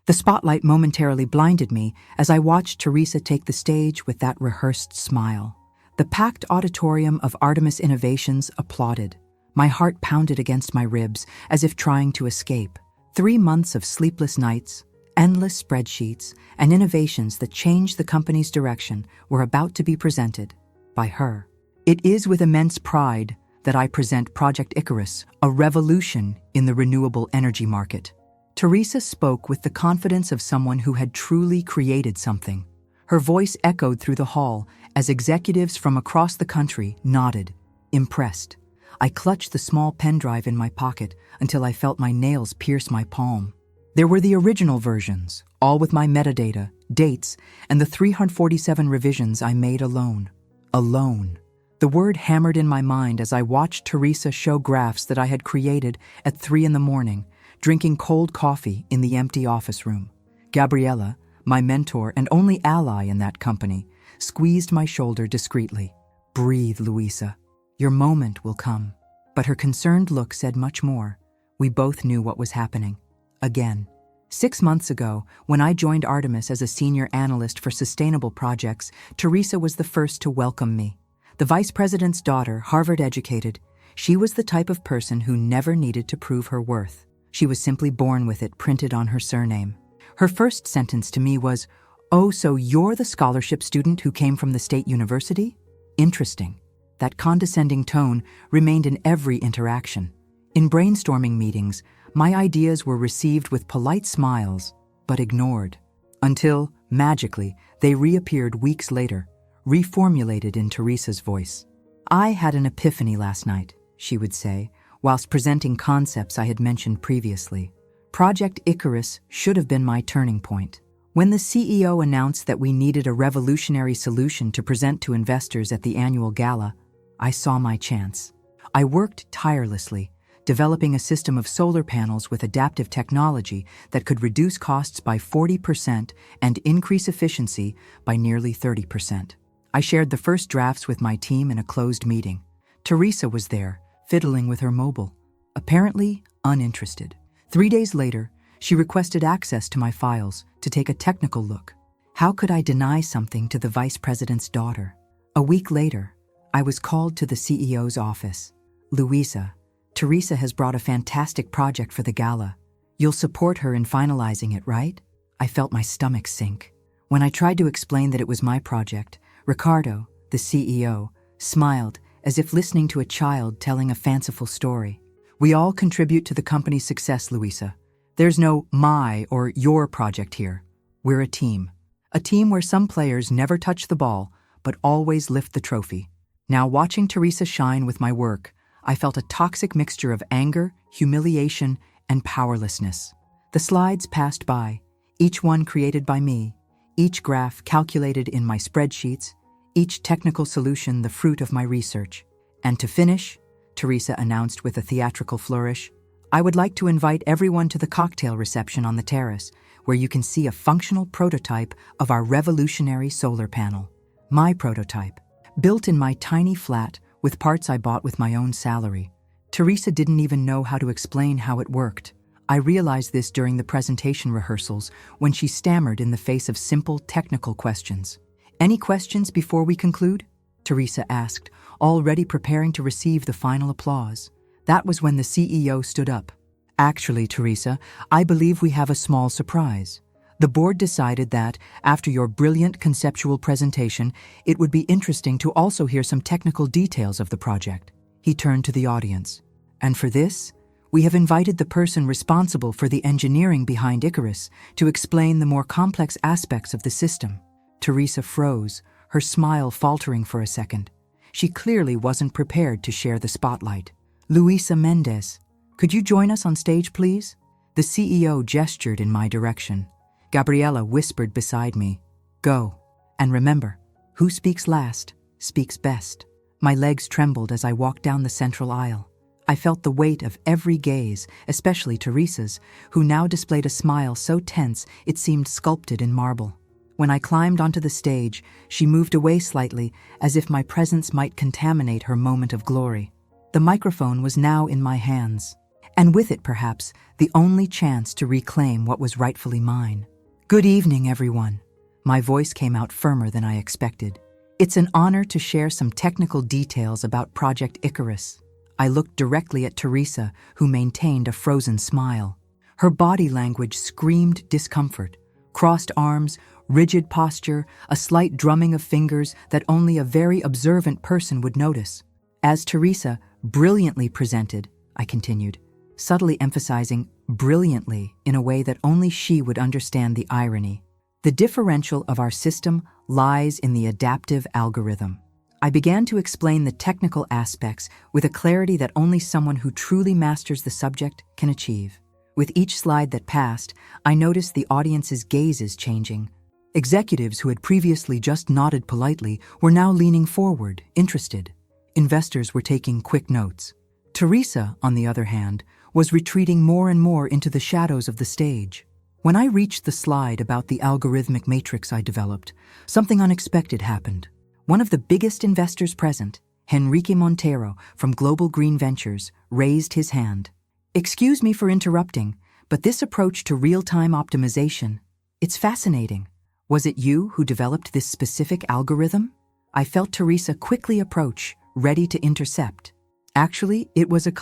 The spotlight momentarily blinded me as I watched Teresa take the stage with that rehearsed smile. The packed auditorium of Artemis Innovations applauded. My heart pounded against my ribs as if trying to escape. 3 months of sleepless nights, endless spreadsheets, and innovations that changed the company's direction were about to be presented by her. It is with immense pride that I present Project Icarus, a revolution in the renewable energy market. Teresa spoke with the confidence of someone who had truly created something. Her voice echoed through the hall as executives from across the country nodded, impressed. I clutched the small pen drive in my pocket until I felt my nails pierce my palm. There were the original versions, all with my metadata, dates, and the 347 revisions I made alone. Alone. The word hammered in my mind as I watched Teresa show graphs that I had created at 3 a.m, drinking cold coffee in the empty office room. Gabriella, my mentor and only ally in that company, squeezed my shoulder discreetly. "Breathe, Luisa. Your moment will come." But her concerned look said much more. We both knew what was happening. Again. 6 months ago, when I joined Artemis as a senior analyst for sustainable projects, Teresa was the first to welcome me. The vice president's daughter, Harvard-educated, she was the type of person who never needed to prove her worth. She was simply born with it printed on her surname. Her first sentence to me was, "Oh, so you're the scholarship student who came from the state university? Interesting." That condescending tone remained in every interaction. In brainstorming meetings, my ideas were received with polite smiles, but ignored. Until, magically, they reappeared weeks later, reformulated in Teresa's voice. "I had an epiphany last night," she would say, whilst presenting concepts I had mentioned previously. Project Icarus should have been my turning point. When the CEO announced that we needed a revolutionary solution to present to investors at the annual gala, I saw my chance. I worked tirelessly, developing a system of solar panels with adaptive technology that could reduce costs by 40% and increase efficiency by nearly 30%. I shared the first drafts with my team in a closed meeting. Teresa was there, fiddling with her mobile, apparently uninterested. 3 days later, she requested access to my files to take a technical look. How could I deny something to the vice president's daughter? A week later, I was called to the CEO's office. "Luisa, Teresa has brought a fantastic project for the gala. You'll support her in finalizing it, right?" I felt my stomach sink. When I tried to explain that it was my project, Ricardo, the CEO, smiled as if listening to a child telling a fanciful story. "We all contribute to the company's success, Luisa. There's no my or your project here. We're a team. A team where some players never touch the ball, but always lift the trophy." Now, watching Teresa shine with my work, I felt a toxic mixture of anger, humiliation, and powerlessness. The slides passed by, each one created by me, each graph calculated in my spreadsheets, each technical solution the fruit of my research. And to finish, Teresa announced with a theatrical flourish, "I would like to invite everyone to the cocktail reception on the terrace, where you can see a functional prototype of our revolutionary solar panel." My prototype, built in my tiny flat with parts I bought with my own salary. Teresa didn't even know how to explain how it worked. I realized this during the presentation rehearsals when she stammered in the face of simple technical questions. "Any questions before we conclude?" Teresa asked, already preparing to receive the final applause. That was when the CEO stood up. "Actually, Teresa, I believe we have a small surprise. The board decided that, after your brilliant conceptual presentation, it would be interesting to also hear some technical details of the project." He turned to the audience. "And for this, we have invited the person responsible for the engineering behind Icarus to explain the more complex aspects of the system." Teresa froze, her smile faltering for a second. She clearly wasn't prepared to share the spotlight. "Luisa Mendez, could you join us on stage, please?" The CEO gestured in my direction. Gabriella whispered beside me, "Go. And remember, who speaks last, speaks best." My legs trembled as I walked down the central aisle. I felt the weight of every gaze, especially Teresa's, who now displayed a smile so tense it seemed sculpted in marble. When I climbed onto the stage, she moved away slightly, as if my presence might contaminate her moment of glory. The microphone was now in my hands, and with it, perhaps, the only chance to reclaim what was rightfully mine. Good evening, everyone. My voice came out firmer than I expected. It's an honor to share some technical details about Project Icarus. I looked directly at Teresa, who maintained a frozen smile. Her body language screamed discomfort. Crossed arms, rigid posture, a slight drumming of fingers that only a very observant person would notice. As Teresa brilliantly presented, I continued, subtly emphasizing brilliantly in a way that only she would understand the irony. The differential of our system lies in the adaptive algorithm. I began to explain the technical aspects with a clarity that only someone who truly masters the subject can achieve. With each slide that passed, I noticed the audience's gazes changing. Executives who had previously just nodded politely were now leaning forward, interested. Investors were taking quick notes. Teresa, on the other hand, was retreating more and more into the shadows of the stage. When I reached the slide about the algorithmic matrix I developed, something unexpected happened. One of the biggest investors present, Enrique Montero from Global Green Ventures, raised his hand. Excuse me for interrupting, but this approach to real-time optimization, it's fascinating. Was it you who developed this specific algorithm? I felt Teresa quickly approach, ready to intercept. Actually, it was a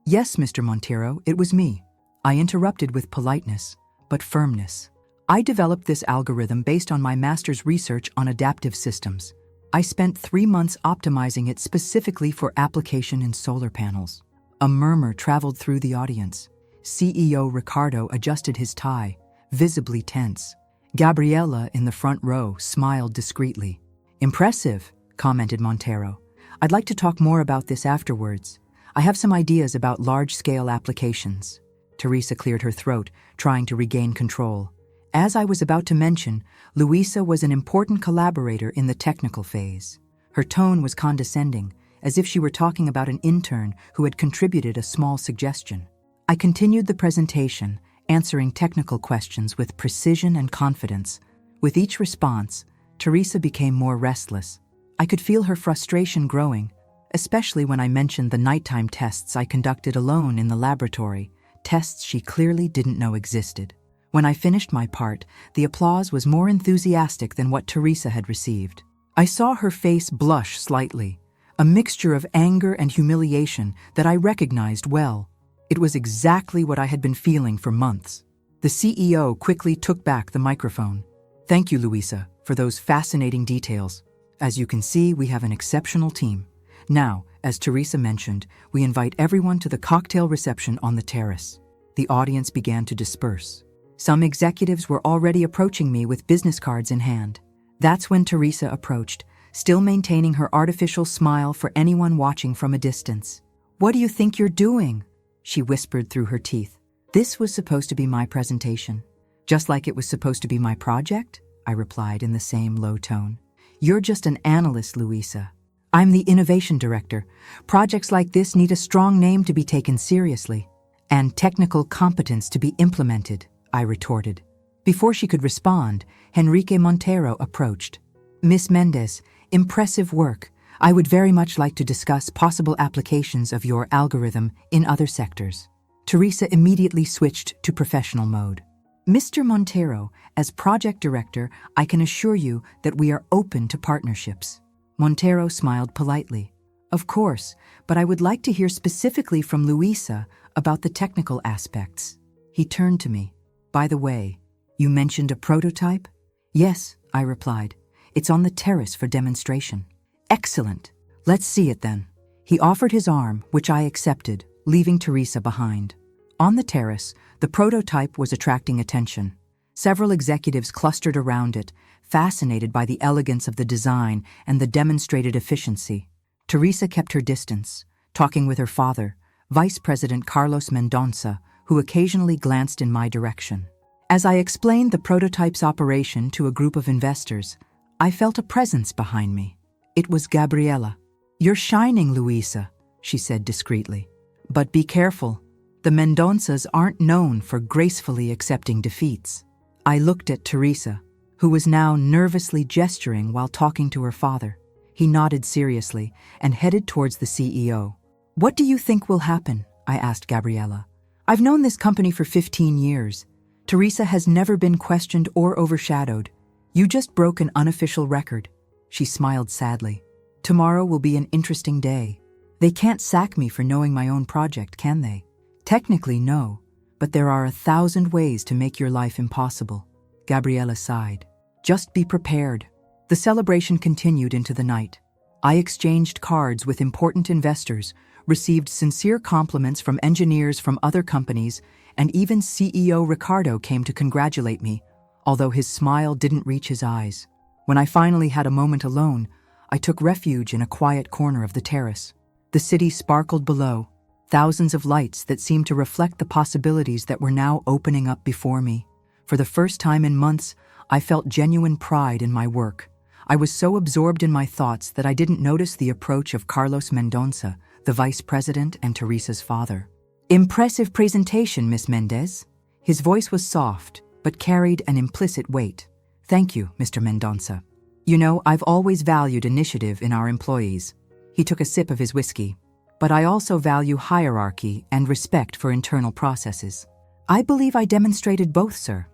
Yes, Mr. Montero, it was me. I interrupted with politeness, but firmness. I developed this algorithm based on my master's research on adaptive systems. I spent 3 months optimizing it specifically for application in solar panels. A murmur traveled through the audience. CEO Ricardo adjusted his tie, visibly tense. Gabriela, in the front row, smiled discreetly. Impressive, commented Montero. I'd like to talk more about this afterwards. I have some ideas about large-scale applications. Teresa cleared her throat, trying to regain control. As I was about to mention, Luisa was an important collaborator in the technical phase. Her tone was condescending, as if she were talking about an intern who had contributed a small suggestion. I continued the presentation, answering technical questions with precision and confidence. With each response, Teresa became more restless. I could feel her frustration growing, especially when I mentioned the nighttime tests I conducted alone in the laboratory, tests she clearly didn't know existed. When I finished my part, the applause was more enthusiastic than what Teresa had received. I saw her face blush slightly, a mixture of anger and humiliation that I recognized well. It was exactly what I had been feeling for months. The CEO quickly took back the microphone. Thank you, Luisa, for those fascinating details. As you can see, we have an exceptional team. Now, as Teresa mentioned, we invite everyone to the cocktail reception on the terrace. The audience began to disperse. Some executives were already approaching me with business cards in hand. That's when Teresa approached, still maintaining her artificial smile for anyone watching from a distance. What do you think you're doing? She whispered through her teeth. This was supposed to be my presentation. Just like it was supposed to be my project? I replied in the same low tone. You're just an analyst, Luisa. I'm the innovation director. Projects like this need a strong name to be taken seriously, and technical competence to be implemented, I retorted. Before she could respond, Enrique Montero approached. Miss Mendez, impressive work. I would very much like to discuss possible applications of your algorithm in other sectors. Teresa immediately switched to professional mode. Mr. Montero, as project director, I can assure you that we are open to partnerships. Montero smiled politely. Of course, but I would like to hear specifically from Luisa about the technical aspects. He turned to me. By the way, you mentioned a prototype? Yes, I replied. It's on the terrace for demonstration. Excellent. Let's see it then. He offered his arm, which I accepted, leaving Teresa behind. On the terrace, the prototype was attracting attention. Several executives clustered around it, fascinated by the elegance of the design and the demonstrated efficiency. Teresa kept her distance, talking with her father, Vice President Carlos Mendonça, who occasionally glanced in my direction. As I explained the prototype's operation to a group of investors, I felt a presence behind me. It was Gabriela. You're shining, Luisa, she said discreetly. But be careful. The Mendonças aren't known for gracefully accepting defeats. I looked at Teresa, who was now nervously gesturing while talking to her father. He nodded seriously and headed towards the CEO. What do you think will happen? I asked Gabriella. I've known this company for 15 years. Teresa has never been questioned or overshadowed. You just broke an unofficial record. She smiled sadly. Tomorrow will be an interesting day. They can't sack me for knowing my own project, can they? Technically, no, but there are 1,000 ways to make your life impossible. Gabriella sighed. Just be prepared. The celebration continued into the night. I exchanged cards with important investors, received sincere compliments from engineers from other companies, and even CEO Ricardo came to congratulate me, although his smile didn't reach his eyes. When I finally had a moment alone, I took refuge in a quiet corner of the terrace. The city sparkled below, thousands of lights that seemed to reflect the possibilities that were now opening up before me. For the first time in months, I felt genuine pride in my work. I was so absorbed in my thoughts that I didn't notice the approach of Carlos Mendonça, the vice president and Teresa's father. Impressive presentation, Miss Mendez. His voice was soft, but carried an implicit weight. Thank you, Mr. Mendonça. You know, I've always valued initiative in our employees. He took a sip of his whiskey. But I also value hierarchy and respect for internal processes. I believe I demonstrated both, sir.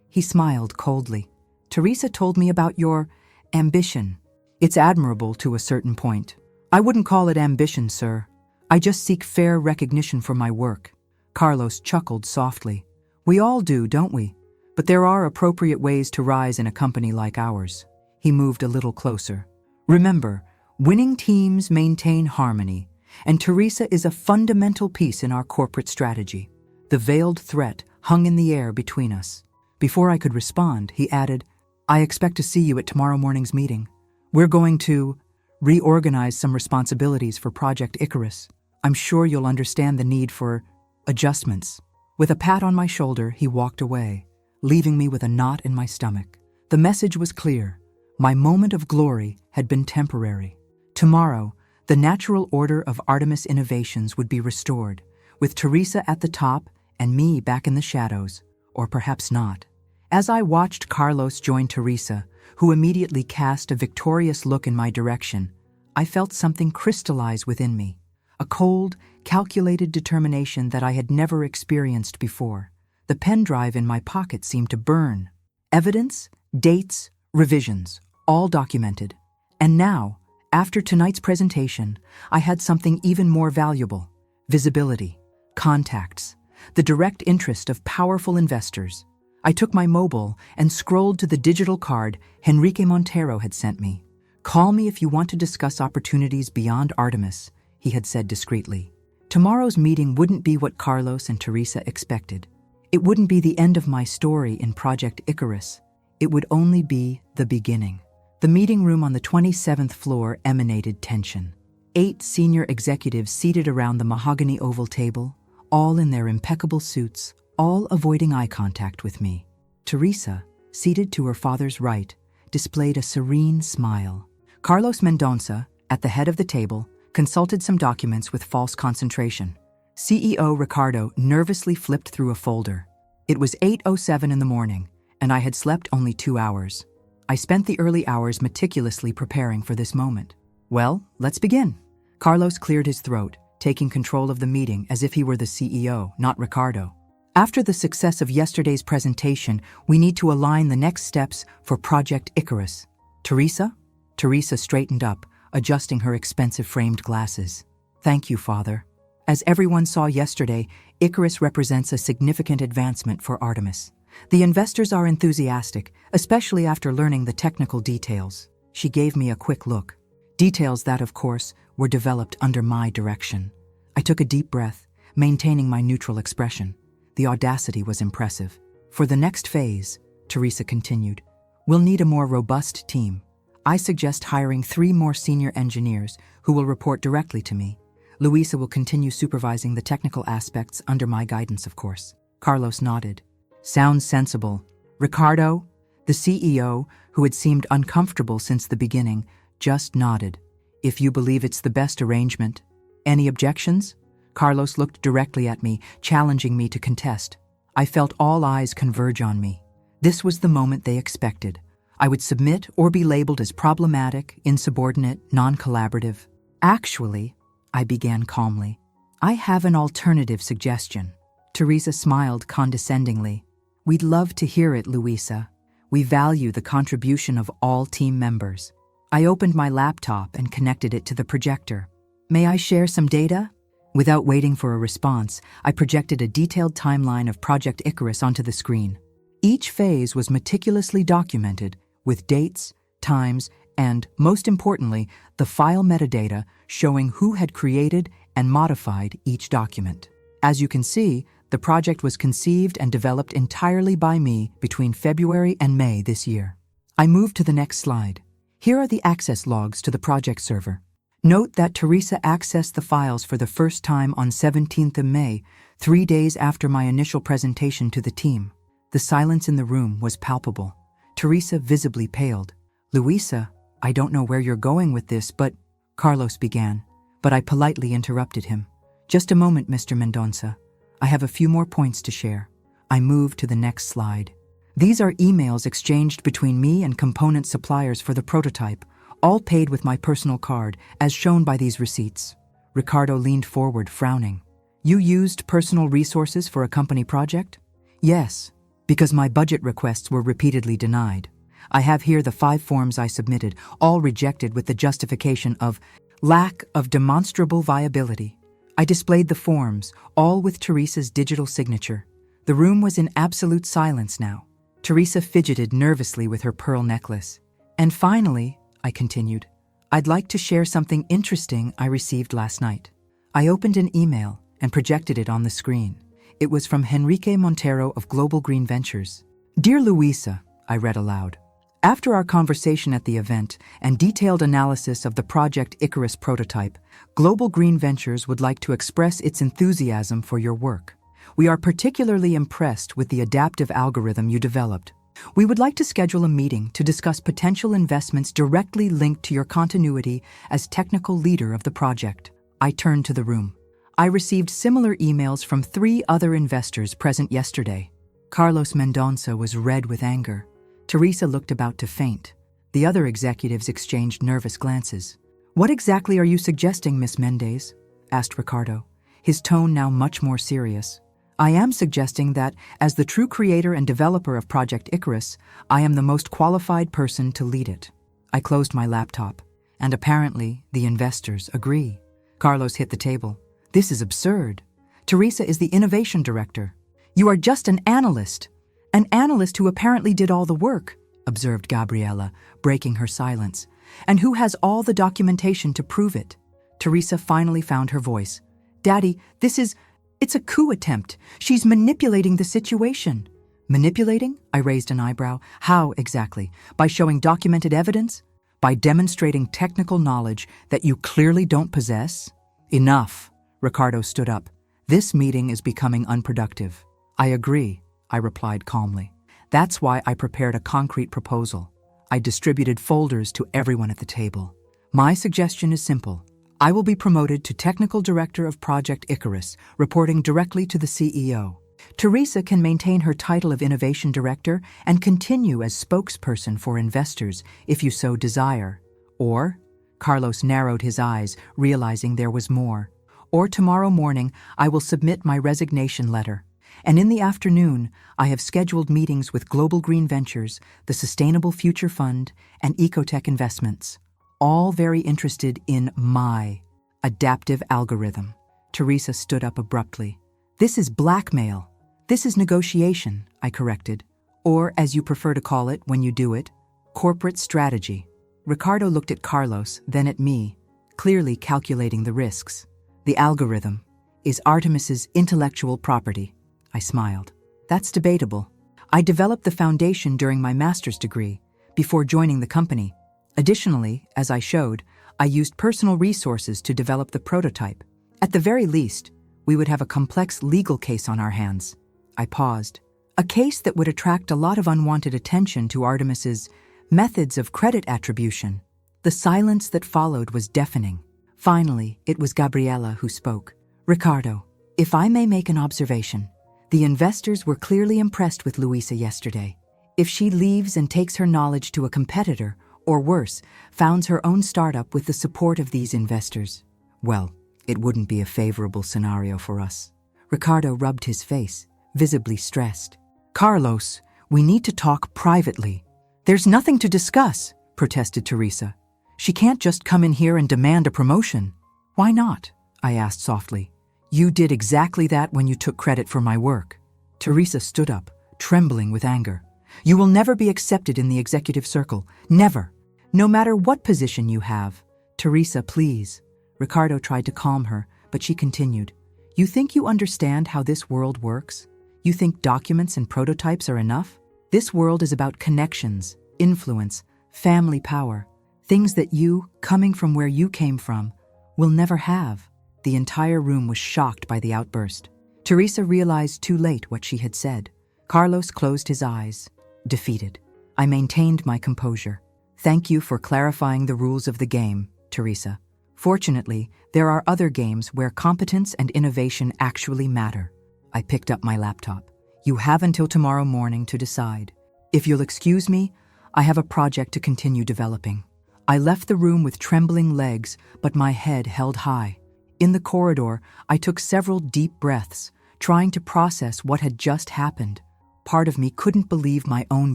He smiled coldly. Teresa told me about your ambition. It's admirable to a certain point. I wouldn't call it ambition, sir. I just seek fair recognition for my work. Carlos chuckled softly. We all do, don't we? But there are appropriate ways to rise in a company like ours. He moved a little closer. Remember, winning teams maintain harmony, and Teresa is a fundamental piece in our corporate strategy. The veiled threat hung in the air between us. Before I could respond, he added, I expect to see you at tomorrow morning's meeting. We're going to reorganize some responsibilities for Project Icarus. I'm sure you'll understand the need for adjustments. With a pat on my shoulder, he walked away, leaving me with a knot in my stomach. The message was clear. My moment of glory had been temporary. Tomorrow, the natural order of Artemis Innovations would be restored, with Teresa at the top and me back in the shadows, or perhaps not. As I watched Carlos join Teresa, who immediately cast a victorious look in my direction, I felt something crystallize within me, a cold, calculated determination that I had never experienced before. The pen drive in my pocket seemed to burn. Evidence, dates, revisions, all documented. And now, after tonight's presentation, I had something even more valuable: visibility, contacts, the direct interest of powerful investors. I took my mobile and scrolled to the digital card Henrique Montero had sent me. Call me if you want to discuss opportunities beyond Artemis, he had said discreetly. Tomorrow's meeting wouldn't be what Carlos and Teresa expected. It wouldn't be the end of my story in Project Icarus. It would only be the beginning. The meeting room on the 27th floor emanated tension. 8 senior executives seated around the mahogany oval table, all in their impeccable suits, all avoiding eye contact with me. Teresa, seated to her father's right, displayed a serene smile. Carlos Mendonça, at the head of the table, consulted some documents with false concentration. CEO Ricardo nervously flipped through a folder. It was 8:07 in the morning, and I had slept only 2 hours. I spent the early hours meticulously preparing for this moment. Well, let's begin. Carlos cleared his throat, taking control of the meeting as if he were the CEO, not Ricardo. After the success of yesterday's presentation, we need to align the next steps for Project Icarus. Teresa? Teresa straightened up, adjusting her expensive framed glasses. Thank you, Father. As everyone saw yesterday, Icarus represents a significant advancement for Artemis. The investors are enthusiastic, especially after learning the technical details. She gave me a quick look. Details that, of course, were developed under my direction. I took a deep breath, maintaining my neutral expression. The audacity was impressive. For the next phase, Teresa continued, we'll need a more robust team. I suggest hiring 3 more senior engineers who will report directly to me. Luisa will continue supervising the technical aspects under my guidance, of course. Carlos nodded. Sounds sensible. Ricardo, the CEO, who had seemed uncomfortable since the beginning, just nodded. If you believe it's the best arrangement. Any objections? Carlos looked directly at me, challenging me to contest. I felt all eyes converge on me. This was the moment they expected. I would submit or be labeled as problematic, insubordinate, non-collaborative. Actually, I began calmly, I have an alternative suggestion. Teresa smiled condescendingly. We'd love to hear it, Luisa. We value the contribution of all team members. I opened my laptop and connected it to the projector. May I share some data? Without waiting for a response, I projected a detailed timeline of Project Icarus onto the screen. Each phase was meticulously documented with dates, times, and, most importantly, the file metadata showing who had created and modified each document. As you can see, the project was conceived and developed entirely by me between February and May this year. I move to the next slide. Here are the access logs to the project server. Note that Teresa accessed the files for the first time on 17th of May, 3 days after my initial presentation to the team. The silence in the room was palpable. Teresa visibly paled. Luisa, I don't know where you're going with this, but... Carlos began, but I politely interrupted him. Just a moment, Mr. Mendonça. I have a few more points to share. I moved to the next slide. These are emails exchanged between me and component suppliers for the prototype, all paid with my personal card, as shown by these receipts. Ricardo leaned forward, frowning. You used personal resources for a company project? Yes, because my budget requests were repeatedly denied. I have here the 5 forms I submitted, all rejected with the justification of lack of demonstrable viability. I displayed the forms, all with Teresa's digital signature. The room was in absolute silence now. Teresa fidgeted nervously with her pearl necklace. And finally, I continued, I'd like to share something interesting I received last night. I opened an email and projected it on the screen. It was from Henrique Montero of Global Green Ventures. Dear Luisa, I read aloud. After our conversation at the event and detailed analysis of the Project Icarus prototype, Global Green Ventures would like to express its enthusiasm for your work. We are particularly impressed with the adaptive algorithm you developed. We would like to schedule a meeting to discuss potential investments directly linked to your continuity as technical leader of the project. I turned to the room. I received similar emails from 3 other investors present yesterday. Carlos Mendonça was red with anger. Teresa looked about to faint. The other executives exchanged nervous glances. What exactly are you suggesting, Miss Mendez? Asked Ricardo, his tone now much more serious. I am suggesting that, as the true creator and developer of Project Icarus, I am the most qualified person to lead it. I closed my laptop, and apparently the investors agree. Carlos hit the table. This is absurd. Teresa is the innovation director. You are just an analyst. An analyst who apparently did all the work, observed Gabriela, breaking her silence, and who has all the documentation to prove it. Teresa finally found her voice. Daddy, it's a coup attempt. She's manipulating the situation. Manipulating? I raised an eyebrow. How exactly? By showing documented evidence? By demonstrating technical knowledge that you clearly don't possess? Enough. Ricardo stood up. This meeting is becoming unproductive. I agree, I replied calmly. That's why I prepared a concrete proposal. I distributed folders to everyone at the table. My suggestion is simple. I will be promoted to Technical Director of Project Icarus, reporting directly to the CEO. Teresa can maintain her title of Innovation Director and continue as spokesperson for investors if you so desire. Or, Carlos narrowed his eyes, realizing there was more. Or tomorrow morning, I will submit my resignation letter. And in the afternoon, I have scheduled meetings with Global Green Ventures, the Sustainable Future Fund, and Ecotech Investments, all very interested in my adaptive algorithm. Teresa stood up abruptly. This is blackmail. This is negotiation, I corrected. Or, as you prefer to call it when you do it, corporate strategy. Ricardo looked at Carlos, then at me, clearly calculating the risks. The algorithm is Artemis's intellectual property. I smiled. That's debatable. I developed the foundation during my master's degree, before joining the company. Additionally, as I showed, I used personal resources to develop the prototype. At the very least, we would have a complex legal case on our hands. I paused. A case that would attract a lot of unwanted attention to Artemis's methods of credit attribution. The silence that followed was deafening. Finally, it was Gabriela who spoke. Ricardo, if I may make an observation, the investors were clearly impressed with Luisa yesterday. If she leaves and takes her knowledge to a competitor, or worse, founds her own startup with the support of these investors, well, It wouldn't be a favorable scenario for us. Ricardo rubbed his face, visibly stressed. Carlos, we need to talk privately. There's nothing to discuss, protested Teresa. She can't just come in here and demand a promotion. Why not? I asked softly. You did exactly that when you took credit for my work. Teresa stood up, trembling with anger. You will never be accepted in the executive circle. Never. No matter what position you have. Teresa, please. Ricardo tried to calm her, but she continued. You think you understand how this world works? You think documents and prototypes are enough? This world is about connections, influence, family power. Things that you, coming from where you came from, will never have. The entire room was shocked by the outburst. Teresa realized too late what she had said. Carlos closed his eyes, defeated. I maintained my composure. Thank you for clarifying the rules of the game, Teresa. Fortunately, there are other games where competence and innovation actually matter. I picked up my laptop. You have until tomorrow morning to decide. If you'll excuse me, I have a project to continue developing. I left the room with trembling legs, but my head held high. In the corridor, I took several deep breaths, trying to process what had just happened. Part of me couldn't believe my own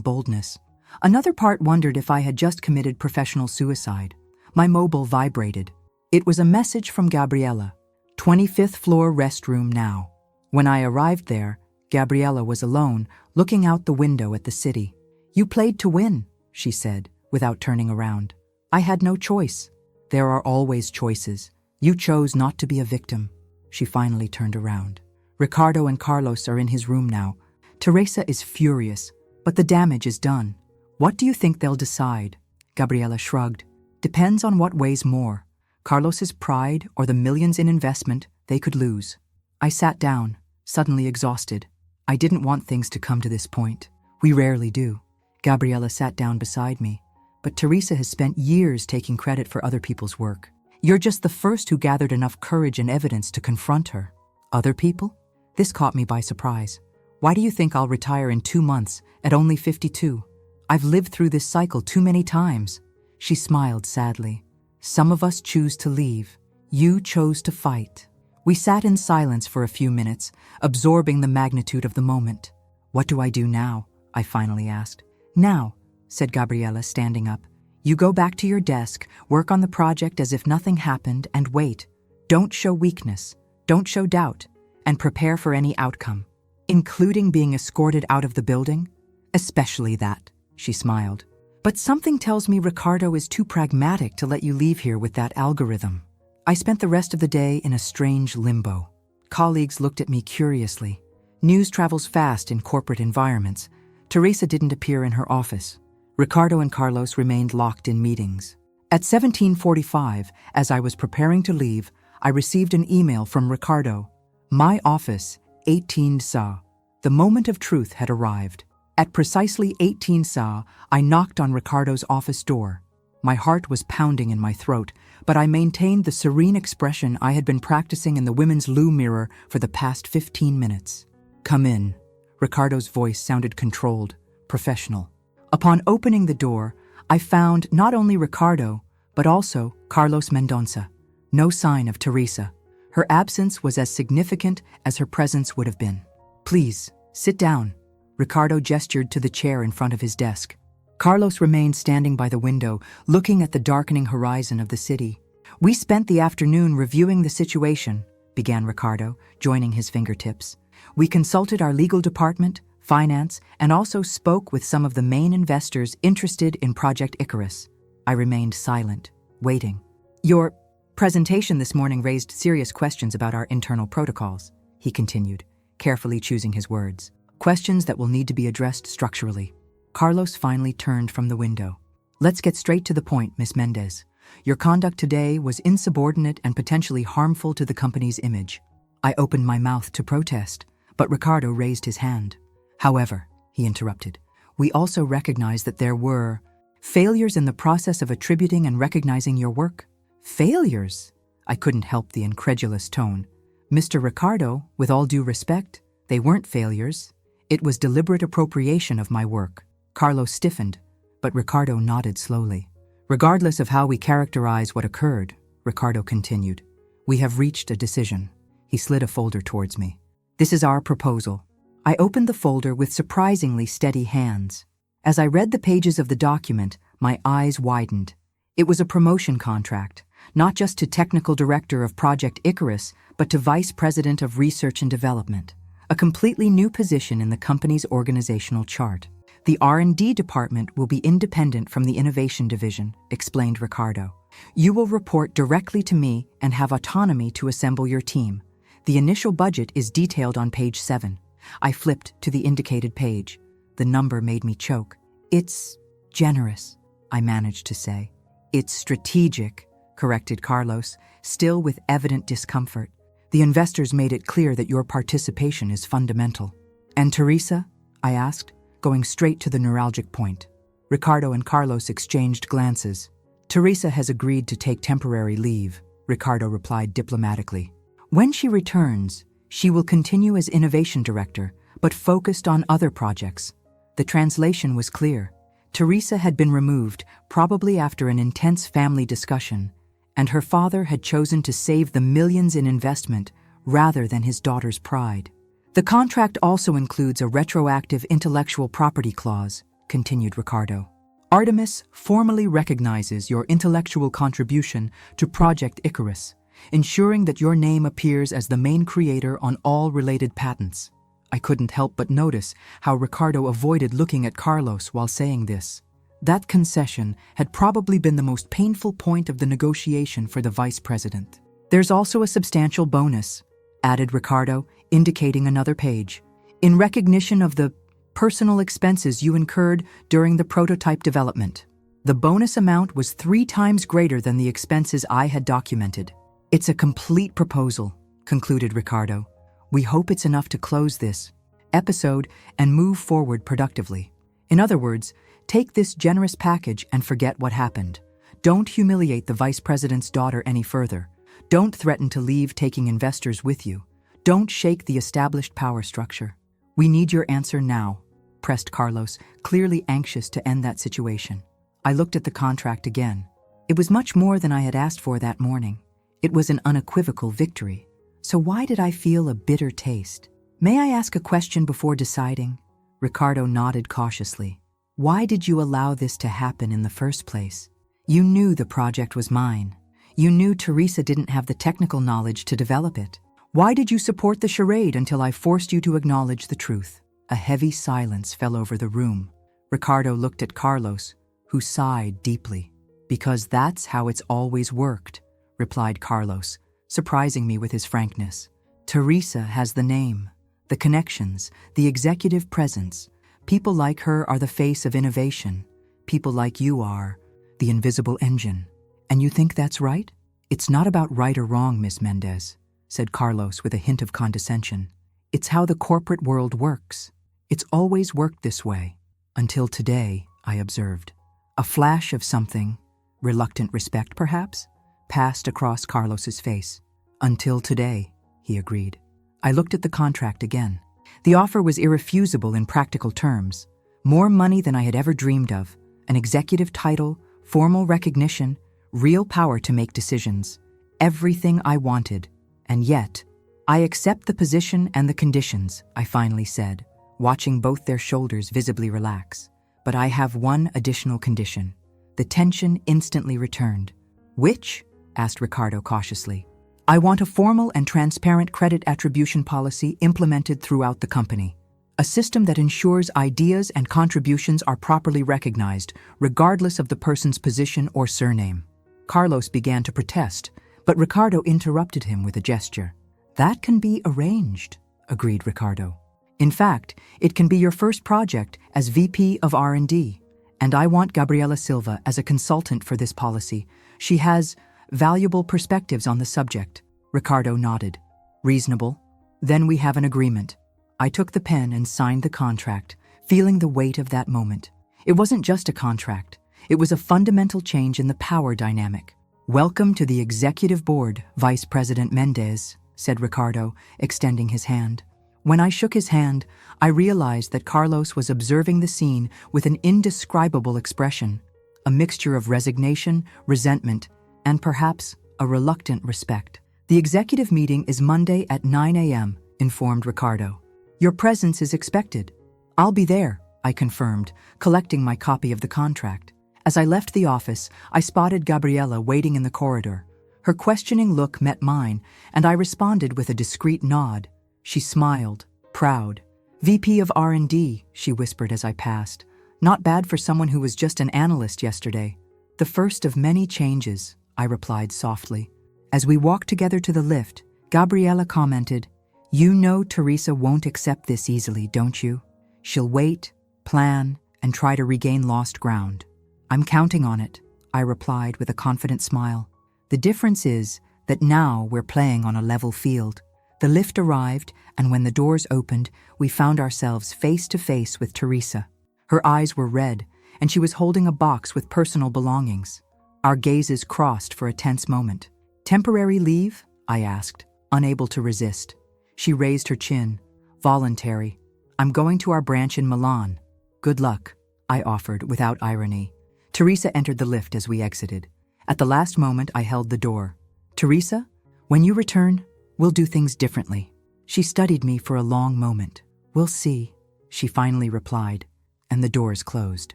boldness. Another part wondered if I had just committed professional suicide. My mobile vibrated. It was a message from Gabriela. 25th floor restroom now. When I arrived there, Gabriela was alone, looking out the window at the city. You played to win, she said, without turning around. I had no choice. There are always choices. You chose not to be a victim. She finally turned around. Ricardo and Carlos are in his room now. Teresa is furious, but the damage is done. What do you think they'll decide? Gabriela shrugged. Depends on what weighs more. Carlos's pride or the millions in investment they could lose. I sat down, suddenly exhausted. I didn't want things to come to this point. We rarely do. Gabriela sat down beside me. But Teresa has spent years taking credit for other people's work. You're just the first who gathered enough courage and evidence to confront her. Other people? This caught me by surprise. Why do you think I'll retire in 2 months, at only 52? I've lived through this cycle too many times. She smiled sadly. Some of us choose to leave. You chose to fight. We sat in silence for a few minutes, absorbing the magnitude of the moment. What do I do now? I finally asked. Now, said Gabriela, standing up. You go back to your desk, work on the project as if nothing happened, and wait. Don't show weakness. Don't show doubt. And prepare for any outcome. Including being escorted out of the building? Especially that, she smiled. But something tells me Ricardo is too pragmatic to let you leave here with that algorithm. I spent the rest of the day in a strange limbo. Colleagues looked at me curiously. News travels fast in corporate environments. Teresa didn't appear in her office. Ricardo and Carlos remained locked in meetings. At 17:45, as I was preparing to leave, I received an email from Ricardo. My office, 18 Sa. The moment of truth had arrived. At precisely 18 Sa, I knocked on Ricardo's office door. My heart was pounding in my throat, but I maintained the serene expression I had been practicing in the women's loo mirror for the past 15 minutes. Come in. Ricardo's voice sounded controlled, professional. Upon opening the door, I found not only Ricardo, but also Carlos Mendonça. No sign of Teresa. Her absence was as significant as her presence would have been. Please, sit down. Ricardo gestured to the chair in front of his desk. Carlos remained standing by the window, looking at the darkening horizon of the city. We spent the afternoon reviewing the situation, began Ricardo, joining his fingertips. We consulted our legal department, finance, and also spoke with some of the main investors interested in Project Icarus. I remained silent, waiting. Your presentation this morning raised serious questions about our internal protocols, he continued, carefully choosing his words. Questions that will need to be addressed structurally. Carlos finally turned from the window. Let's get straight to the point, Miss Mendez. Your conduct today was insubordinate and potentially harmful to the company's image. I opened my mouth to protest, but Ricardo raised his hand. However, he interrupted, we also recognize that there were failures in the process of attributing and recognizing your work. Failures? I couldn't help the incredulous tone. Mr. Ricardo, with all due respect, they weren't failures. It was deliberate appropriation of my work. Carlos stiffened, but Ricardo nodded slowly. Regardless of how we characterize what occurred, Ricardo continued, We have reached a decision. He slid a folder towards me. This is our proposal. I opened the folder with surprisingly steady hands. As I read the pages of the document, my eyes widened. It was a promotion contract, not just to Technical Director of Project Icarus, but to Vice President of Research and Development, a completely new position in the company's organizational chart. The R&D department will be independent from the Innovation Division, explained Ricardo. You will report directly to me and have autonomy to assemble your team. The initial budget is detailed on page 7. I flipped to the indicated page. The number made me choke. It's generous, I managed to say. It's strategic, corrected Carlos, still with evident discomfort. The investors made it clear that your participation is fundamental. And Teresa? I asked, going straight to the neuralgic point. Ricardo and Carlos exchanged glances. Teresa has agreed to take temporary leave, Ricardo replied diplomatically. When she returns, she will continue as innovation director, but focused on other projects. The translation was clear. Teresa had been removed, probably after an intense family discussion, and her father had chosen to save the millions in investment rather than his daughter's pride. The contract also includes a retroactive intellectual property clause, continued Ricardo. Artemis formally recognizes your intellectual contribution to Project Icarus, ensuring that your name appears as the main creator on all related patents. I couldn't help but notice how Ricardo avoided looking at Carlos while saying this. That concession had probably been the most painful point of the negotiation for the vice president. There's also a substantial bonus, added Ricardo, indicating another page. In recognition of the personal expenses you incurred during the prototype development. The bonus amount was 3 times greater than the expenses I had documented. It's a complete proposal, concluded Ricardo. We hope it's enough to close this episode and move forward productively. In other words, take this generous package and forget what happened. Don't humiliate the vice president's daughter any further. Don't threaten to leave taking investors with you. Don't shake the established power structure. We need your answer now, pressed Carlos, clearly anxious to end that situation. I looked at the contract again. It was much more than I had asked for that morning. It was an unequivocal victory. So why did I feel a bitter taste? May I ask a question before deciding? Ricardo nodded cautiously. Why did you allow this to happen in the first place? You knew the project was mine. You knew Teresa didn't have the technical knowledge to develop it. Why did you support the charade until I forced you to acknowledge the truth? A heavy silence fell over the room. Ricardo looked at Carlos, who sighed deeply. Because that's how it's always worked, replied Carlos, surprising me with his frankness. Teresa has the name, the connections, the executive presence. People like her are the face of innovation. People like you are the invisible engine. And you think that's right? It's not about right or wrong, Miss Mendez, said Carlos with a hint of condescension. It's how the corporate world works. It's always worked this way. Until today, I observed. A flash of something, reluctant respect perhaps, passed across Carlos's face. Until today, he agreed. I looked at the contract again. The offer was irrefusable in practical terms. More money than I had ever dreamed of, an executive title, formal recognition, real power to make decisions. Everything I wanted. And yet, I accept the position and the conditions, I finally said, watching both their shoulders visibly relax. But I have one additional condition. The tension instantly returned. Which? Asked Ricardo cautiously. I want a formal and transparent credit attribution policy implemented throughout the company. A system that ensures ideas and contributions are properly recognized, regardless of the person's position or surname. Carlos began to protest, but Ricardo interrupted him with a gesture. That can be arranged, agreed Ricardo. In fact, it can be your first project as VP of R&D, and I want Gabriela Silva as a consultant for this policy. She has valuable perspectives on the subject. Ricardo nodded. Reasonable. Then we have an agreement. I took the pen and signed the contract, feeling the weight of that moment. It wasn't just a contract. It was a fundamental change in the power dynamic. Welcome to the executive board, Vice President Mendez, said Ricardo, extending his hand. When I shook his hand, I realized that Carlos was observing the scene with an indescribable expression, a mixture of resignation, resentment, and perhaps a reluctant respect. The executive meeting is Monday at 9 a.m., informed Ricardo. Your presence is expected. I'll be there, I confirmed, collecting my copy of the contract. As I left the office, I spotted Gabriela waiting in the corridor. Her questioning look met mine, and I responded with a discreet nod. She smiled, proud. VP of R&D, she whispered as I passed. Not bad for someone who was just an analyst yesterday. The first of many changes, I replied softly. As we walked together to the lift, Gabriela commented, You know Teresa won't accept this easily, don't you? She'll wait, plan, and try to regain lost ground. I'm counting on it, I replied with a confident smile. The difference is that now we're playing on a level field. The lift arrived, and when the doors opened, we found ourselves face to face with Teresa. Her eyes were red, and she was holding a box with personal belongings. Our gazes crossed for a tense moment. Temporary leave? I asked, unable to resist. She raised her chin. Voluntary. I'm going to our branch in Milan. Good luck, I offered without irony. Teresa entered the lift as we exited. At the last moment, I held the door. Teresa, when you return, we'll do things differently. She studied me for a long moment. We'll see, she finally replied, and the doors closed.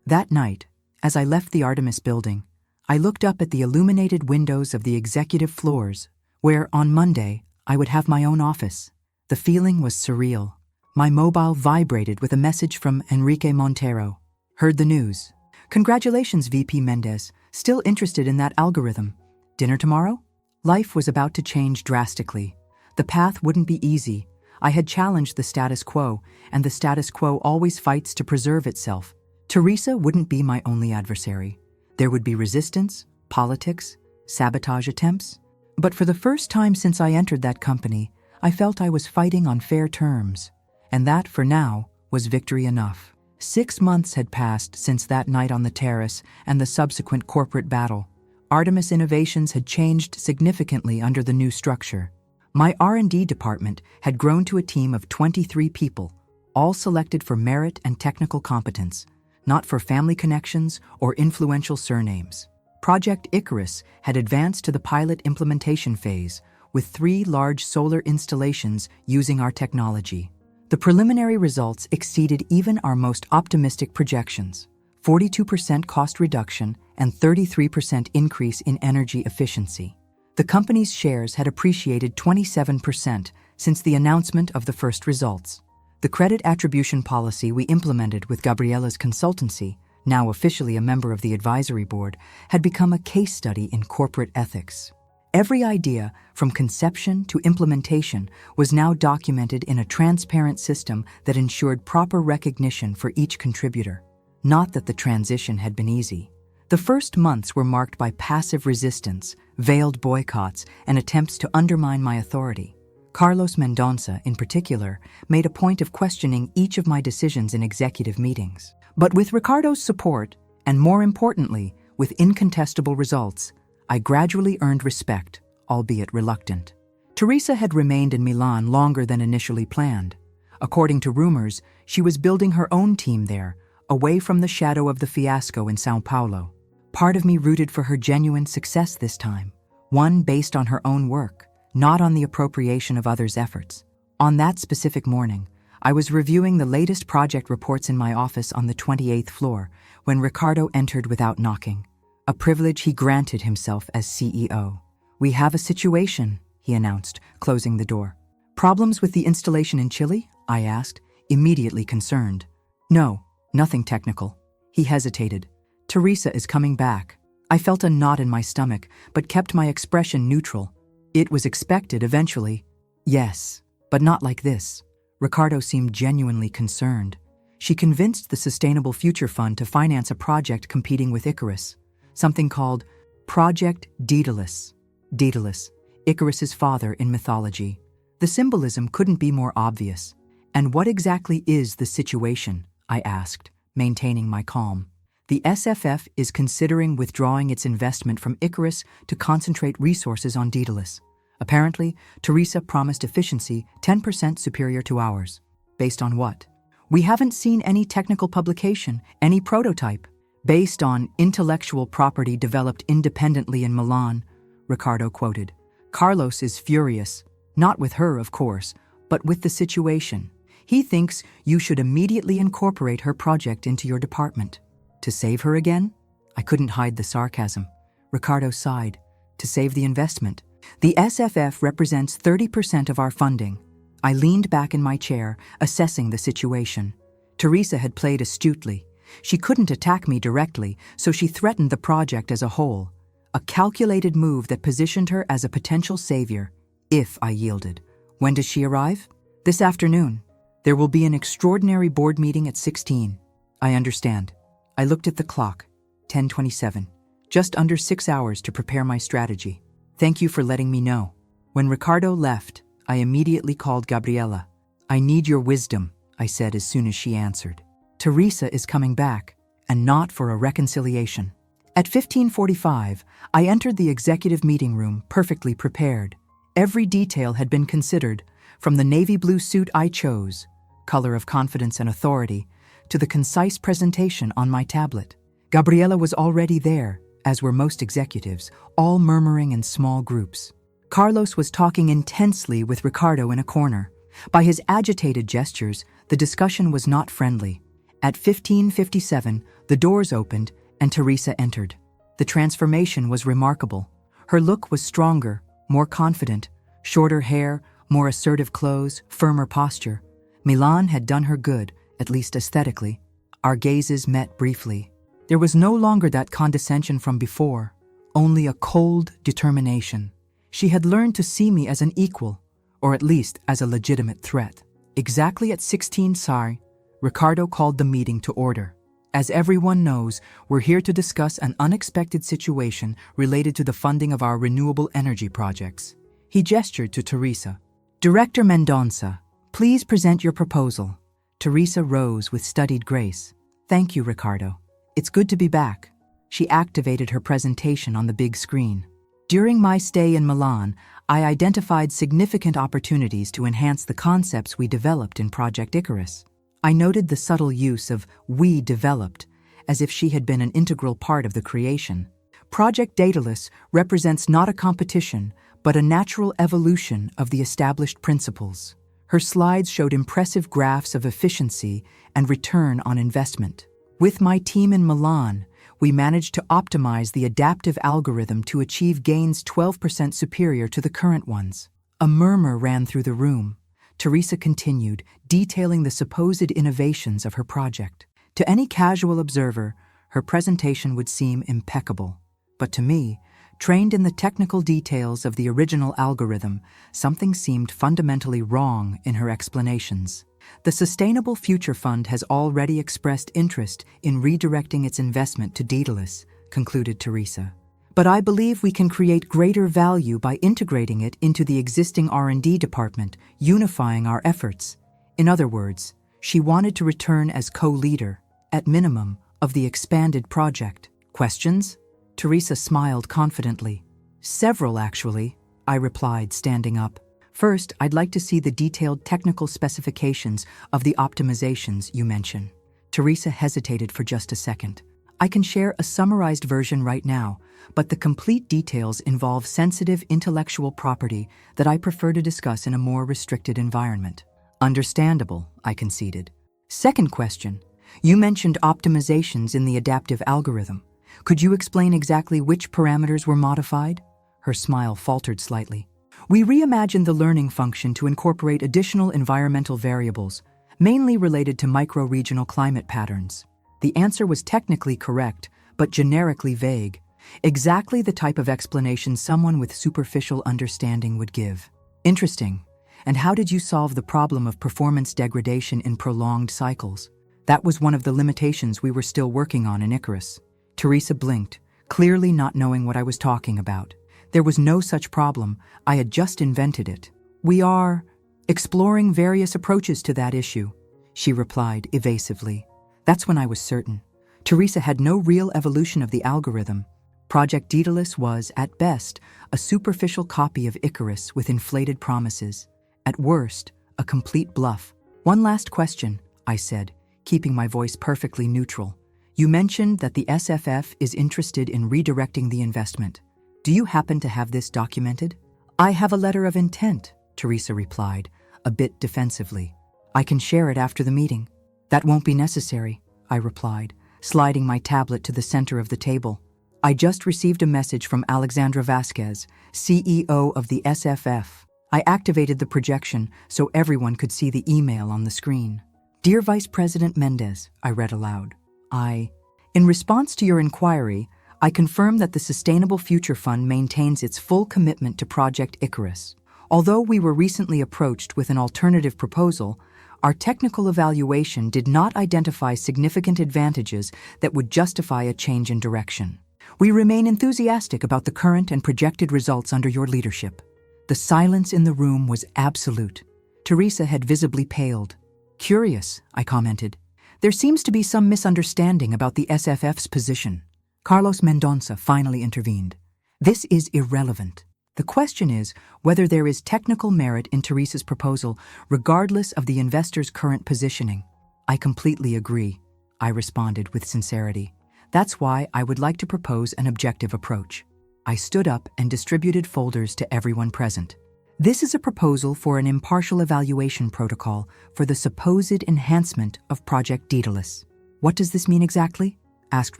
That night, as I left the Artemis building, I looked up at the illuminated windows of the executive floors, where, on Monday, I would have my own office. The feeling was surreal. My mobile vibrated with a message from Enrique Montero. Heard the news. Congratulations, VP Mendez. Still interested in that algorithm. Dinner tomorrow? Life was about to change drastically. The path wouldn't be easy. I had challenged the status quo, and the status quo always fights to preserve itself. Teresa wouldn't be my only adversary. There would be resistance, politics, sabotage attempts. But for the first time since I entered that company, I felt I was fighting on fair terms. And that, for now, was victory enough. 6 months had passed since that night on the terrace and the subsequent corporate battle. Artemis Innovations had changed significantly under the new structure. My R&D department had grown to a team of 23 people, all selected for merit and technical competence, not for family connections or influential surnames. Project Icarus had advanced to the pilot implementation phase, with 3 large solar installations using our technology. The preliminary results exceeded even our most optimistic projections: 42% cost reduction and 33% increase in energy efficiency. The company's shares had appreciated 27% since the announcement of the first results. The credit attribution policy we implemented with Gabriela's consultancy, now officially a member of the advisory board, had become a case study in corporate ethics. Every idea, from conception to implementation, was now documented in a transparent system that ensured proper recognition for each contributor. Not that the transition had been easy. The first months were marked by passive resistance, veiled boycotts, and attempts to undermine my authority. Carlos Mendonça, in particular, made a point of questioning each of my decisions in executive meetings. But with Ricardo's support, and more importantly, with incontestable results, I gradually earned respect, albeit reluctant. Teresa had remained in Milan longer than initially planned. According to rumors, she was building her own team there, away from the shadow of the fiasco in São Paulo. Part of me rooted for her genuine success this time, one based on her own work, not on the appropriation of others' efforts. On that specific morning, I was reviewing the latest project reports in my office on the 28th floor when Ricardo entered without knocking, a privilege he granted himself as CEO. "We have a situation," he announced, closing the door. "Problems with the installation in Chile?" I asked, immediately concerned. "No, nothing technical." He hesitated. "Teresa is coming back." I felt a knot in my stomach, but kept my expression neutral. It was expected eventually. "Yes, but not like this." Ricardo seemed genuinely concerned. "She convinced the Sustainable Future Fund to finance a project competing with Icarus, something called Project Daedalus. Daedalus, Icarus's father in mythology. The symbolism couldn't be more obvious. "And what exactly is the situation?" I asked, maintaining my calm. "The SFF is considering withdrawing its investment from Icarus to concentrate resources on Daedalus. Apparently, Teresa promised efficiency 10% superior to ours. Based on what? We haven't seen any technical publication, any prototype. Based on intellectual property developed independently in Milan," Ricardo quoted. Carlos is furious, not with her, of course, but with the situation. He thinks you should immediately incorporate her project into your department. To save her again? I couldn't hide the sarcasm. Ricardo sighed. To save the investment. The SFF represents 30% of our funding. I leaned back in my chair, assessing the situation. Teresa had played astutely. She couldn't attack me directly, so she threatened the project as a whole. A calculated move that positioned her as a potential savior, if I yielded. When does she arrive? This afternoon. There will be an extraordinary board meeting at 16. I understand. I looked at the clock. 10:27. Just under 6 hours to prepare my strategy. Thank you for letting me know. When Ricardo left, I immediately called Gabriela. I need your wisdom, I said as soon as she answered. Teresa is coming back, and not for a reconciliation. At 15:45, I entered the executive meeting room perfectly prepared. Every detail had been considered, from the navy blue suit I chose, color of confidence and authority, to the concise presentation on my tablet. Gabriela was already there, as were most executives, all murmuring in small groups. Carlos was talking intensely with Ricardo in a corner. By his agitated gestures, the discussion was not friendly. At 15:57, the doors opened and Teresa entered. The transformation was remarkable. Her look was stronger, more confident, shorter hair, more assertive clothes, firmer posture. Milan had done her good, at least aesthetically. Our gazes met briefly. There was no longer that condescension from before, only a cold determination. She had learned to see me as an equal, or at least as a legitimate threat. Exactly at 16:00, Ricardo called the meeting to order. As everyone knows, we're here to discuss an unexpected situation related to the funding of our renewable energy projects. He gestured to Teresa. Director Mendonça, please present your proposal. Teresa rose with studied grace. Thank you, Ricardo. It's good to be back. She activated her presentation on the big screen. During my stay in Milan, I identified significant opportunities to enhance the concepts we developed in Project Icarus. I noted the subtle use of "we developed," as if she had been an integral part of the creation. Project Daedalus represents not a competition, but a natural evolution of the established principles. Her slides showed impressive graphs of efficiency and return on investment. With my team in Milan, we managed to optimize the adaptive algorithm to achieve gains 12% superior to the current ones. A murmur ran through the room. Teresa continued, detailing the supposed innovations of her project. To any casual observer, her presentation would seem impeccable. But to me, trained in the technical details of the original algorithm, something seemed fundamentally wrong in her explanations. The Sustainable Future Fund has already expressed interest in redirecting its investment to Daedalus, concluded Teresa. But I believe we can create greater value by integrating it into the existing R&D department, unifying our efforts. In other words, she wanted to return as co-leader, at minimum, of the expanded project. Questions? Teresa smiled confidently. Several, actually, I replied, standing up. First, I'd like to see the detailed technical specifications of the optimizations you mention. Teresa hesitated for just a second. I can share a summarized version right now, but the complete details involve sensitive intellectual property that I prefer to discuss in a more restricted environment. Understandable, I conceded. Second question, you mentioned optimizations in the adaptive algorithm. Could you explain exactly which parameters were modified? Her smile faltered slightly. We reimagined the learning function to incorporate additional environmental variables, mainly related to micro-regional climate patterns. The answer was technically correct, but generically vague. Exactly the type of explanation someone with superficial understanding would give. Interesting. And how did you solve the problem of performance degradation in prolonged cycles? That was one of the limitations we were still working on in Icarus. Teresa blinked, clearly not knowing what I was talking about. There was no such problem. I had just invented it. We are exploring various approaches to that issue, she replied evasively. That's when I was certain. Teresa had no real evolution of the algorithm. Project Daedalus was, at best, a superficial copy of Icarus with inflated promises. At worst, a complete bluff. One last question, I said, keeping my voice perfectly neutral. You mentioned that the SFF is interested in redirecting the investment. Do you happen to have this documented? I have a letter of intent, Teresa replied, a bit defensively. I can share it after the meeting. That won't be necessary, I replied, sliding my tablet to the center of the table. I just received a message from Alexandra Vasquez, CEO of the SFF. I activated the projection so everyone could see the email on the screen. Dear Vice President Mendez, I read aloud. In response to your inquiry, I confirm that the Sustainable Future Fund maintains its full commitment to Project Icarus. Although we were recently approached with an alternative proposal, our technical evaluation did not identify significant advantages that would justify a change in direction. We remain enthusiastic about the current and projected results under your leadership. The silence in the room was absolute. Teresa had visibly paled. Curious, I commented. There seems to be some misunderstanding about the SFF's position. Carlos Mendonça finally intervened. This is irrelevant. The question is whether there is technical merit in Teresa's proposal, regardless of the investor's current positioning. I completely agree, I responded with sincerity. That's why I would like to propose an objective approach. I stood up and distributed folders to everyone present. This is a proposal for an impartial evaluation protocol for the supposed enhancement of Project Daedalus. What does this mean exactly? Asked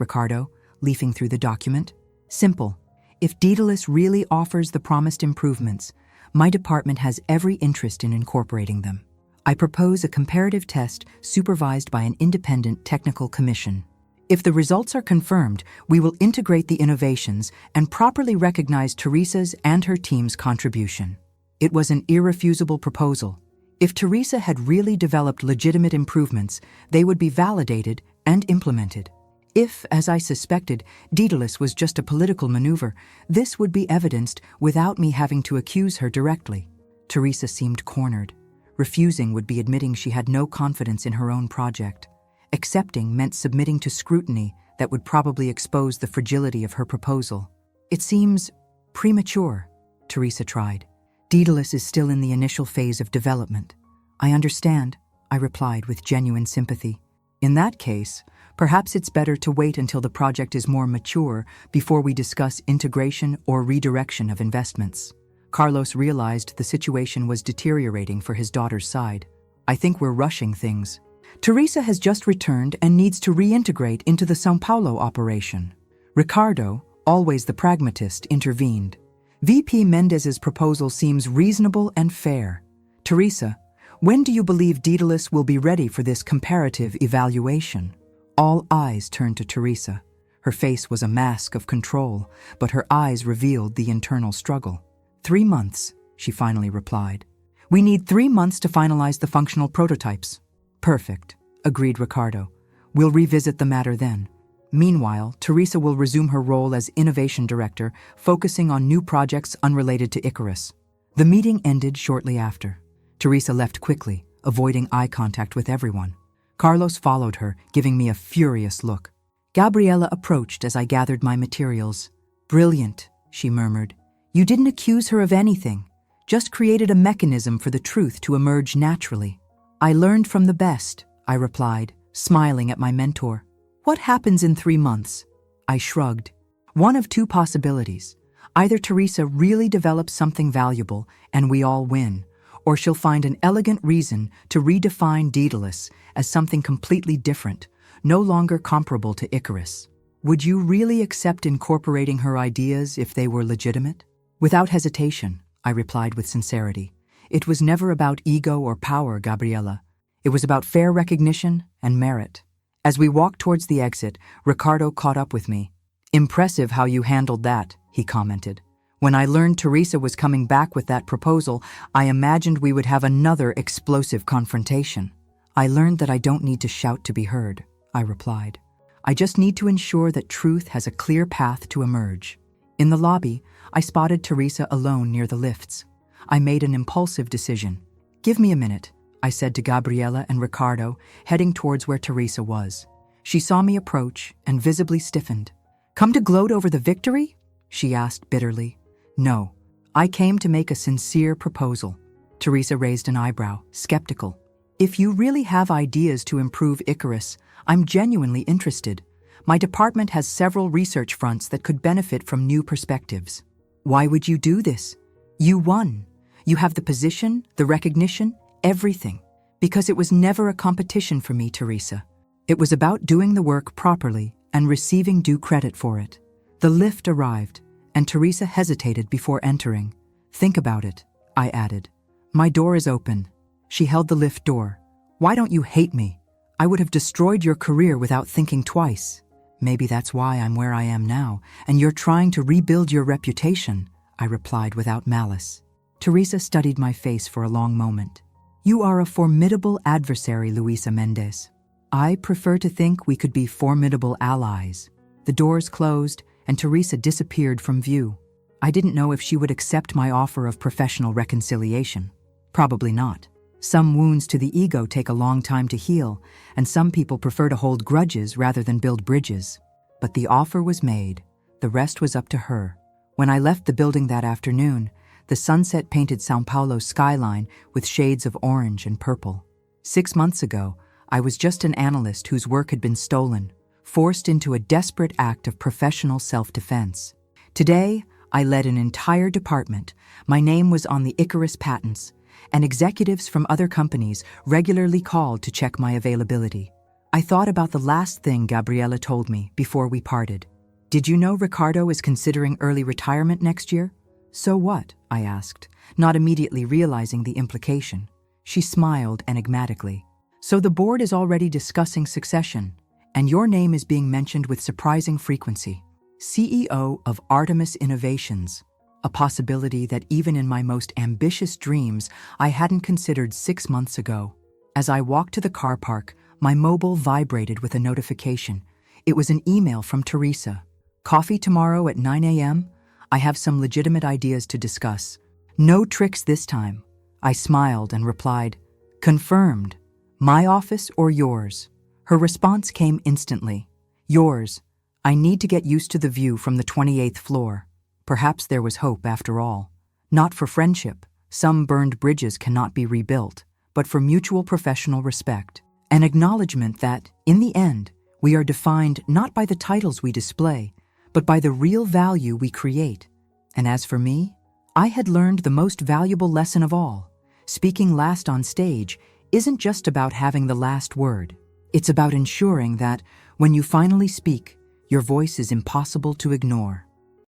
Ricardo, leafing through the document. Simple. If Daedalus really offers the promised improvements, my department has every interest in incorporating them. I propose a comparative test supervised by an independent technical commission. If the results are confirmed, we will integrate the innovations and properly recognize Teresa's and her team's contribution. It was an irrefutable proposal. If Teresa had really developed legitimate improvements, they would be validated and implemented. If, as I suspected, Daedalus was just a political maneuver, this would be evidenced without me having to accuse her directly. Teresa seemed cornered. Refusing would be admitting she had no confidence in her own project. Accepting meant submitting to scrutiny that would probably expose the fragility of her proposal. It seems premature, Teresa tried. Daedalus is still in the initial phase of development. I understand, I replied with genuine sympathy. In that case, perhaps it's better to wait until the project is more mature before we discuss integration or redirection of investments. Carlos realized the situation was deteriorating for his daughter's side. I think we're rushing things. Teresa has just returned and needs to reintegrate into the São Paulo operation. Ricardo, always the pragmatist, intervened. VP Mendez's proposal seems reasonable and fair. Teresa, when do you believe Daedalus will be ready for this comparative evaluation? All eyes turned to Teresa. Her face was a mask of control, but her eyes revealed the internal struggle. 3 months, she finally replied. We need 3 months to finalize the functional prototypes. Perfect, agreed Ricardo. We'll revisit the matter then. Meanwhile, Teresa will resume her role as Innovation Director, focusing on new projects unrelated to Icarus. The meeting ended shortly after. Teresa left quickly, avoiding eye contact with everyone. Carlos followed her, giving me a furious look. Gabriela approached as I gathered my materials. Brilliant, she murmured. You didn't accuse her of anything, just created a mechanism for the truth to emerge naturally. I learned from the best, I replied, smiling at my mentor. What happens in 3 months? I shrugged. One of 2 possibilities. Either Teresa really develops something valuable and we all win, or she'll find an elegant reason to redefine Daedalus as something completely different, no longer comparable to Icarus. Would you really accept incorporating her ideas if they were legitimate? Without hesitation, I replied with sincerity. It was never about ego or power, Gabriela. It was about fair recognition and merit. As we walked towards the exit, Ricardo caught up with me. Impressive how you handled that, he commented. When I learned Teresa was coming back with that proposal, I imagined we would have another explosive confrontation. I learned that I don't need to shout to be heard, I replied. I just need to ensure that truth has a clear path to emerge. In the lobby, I spotted Teresa alone near the lifts. I made an impulsive decision. Give me a minute, I said to Gabriela and Ricardo, heading towards where Teresa was. She saw me approach and visibly stiffened. Come to gloat over the victory? She asked bitterly. No, I came to make a sincere proposal. Teresa raised an eyebrow, skeptical. If you really have ideas to improve Icarus, I'm genuinely interested. My department has several research fronts that could benefit from new perspectives. Why would you do this? You won. You have the position, the recognition, everything. Because it was never a competition for me, Teresa. It was about doing the work properly and receiving due credit for it. The lift arrived, and Teresa hesitated before entering. Think about it, I added. My door is open. She held the lift door. Why don't you hate me? I would have destroyed your career without thinking twice. Maybe that's why I'm where I am now, and you're trying to rebuild your reputation, I replied without malice. Teresa studied my face for a long moment. You are a formidable adversary, Luisa Mendez. I prefer to think we could be formidable allies. The doors closed, and Teresa disappeared from view. I didn't know if she would accept my offer of professional reconciliation. Probably not. Some wounds to the ego take a long time to heal, and some people prefer to hold grudges rather than build bridges. But the offer was made. The rest was up to her. When I left the building that afternoon, the sunset painted São Paulo's skyline with shades of orange and purple. 6 months ago, I was just an analyst whose work had been stolen, forced into a desperate act of professional self-defense. Today, I led an entire department. My name was on the Icarus patents, and executives from other companies regularly called to check my availability. I thought about the last thing Gabriela told me before we parted. Did you know Ricardo is considering early retirement next year? So what? I asked, not immediately realizing the implication. She smiled enigmatically. So the board is already discussing succession, and your name is being mentioned with surprising frequency. CEO of Artemis Innovations, a possibility that even in my most ambitious dreams I hadn't considered 6 months ago. As I walked to the car park, my mobile vibrated with a notification. It was an email from Teresa. Coffee tomorrow at 9 a.m.? I have some legitimate ideas to discuss. No tricks this time. I smiled and replied, confirmed. My office or yours? Her response came instantly. Yours. I need to get used to the view from the 28th floor. Perhaps there was hope after all. Not for friendship. Some burned bridges cannot be rebuilt, but for mutual professional respect. An acknowledgement that, in the end, we are defined not by the titles we display, but by the real value we create. And as for me, I had learned the most valuable lesson of all. Speaking last on stage isn't just about having the last word. It's about ensuring that, when you finally speak, your voice is impossible to ignore.